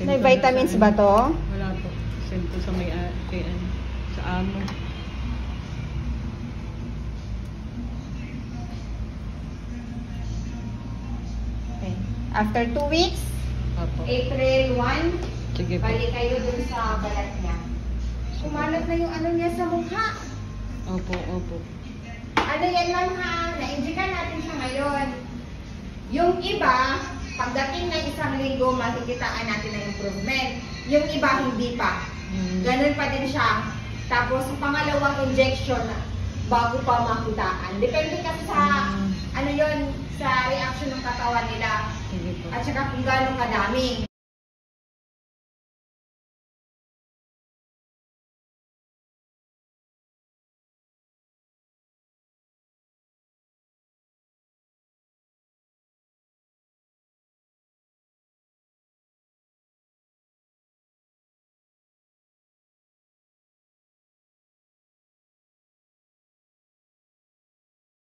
May vitamins ba to? Wala po. Send po sa may sa amo. Okay. After 2 weeks, Opo. April 1, Sige po. balik kayo dun sa balat niya. Kumalat na yung ano niya sa mukha. Opo, opo. Ano yan lang ha, na-injikan natin siya ngayon. Yung iba, pagdating ng isang linggo, makikitaan natin na improvement. Yung iba, hindi pa. Ganun pa din siya. Tapos, pangalawang injection, bago pa makitaan. Depende kasi sa, ano yon sa reaction ng katawan nila. Sige po. At saka kung gano'ng kadami.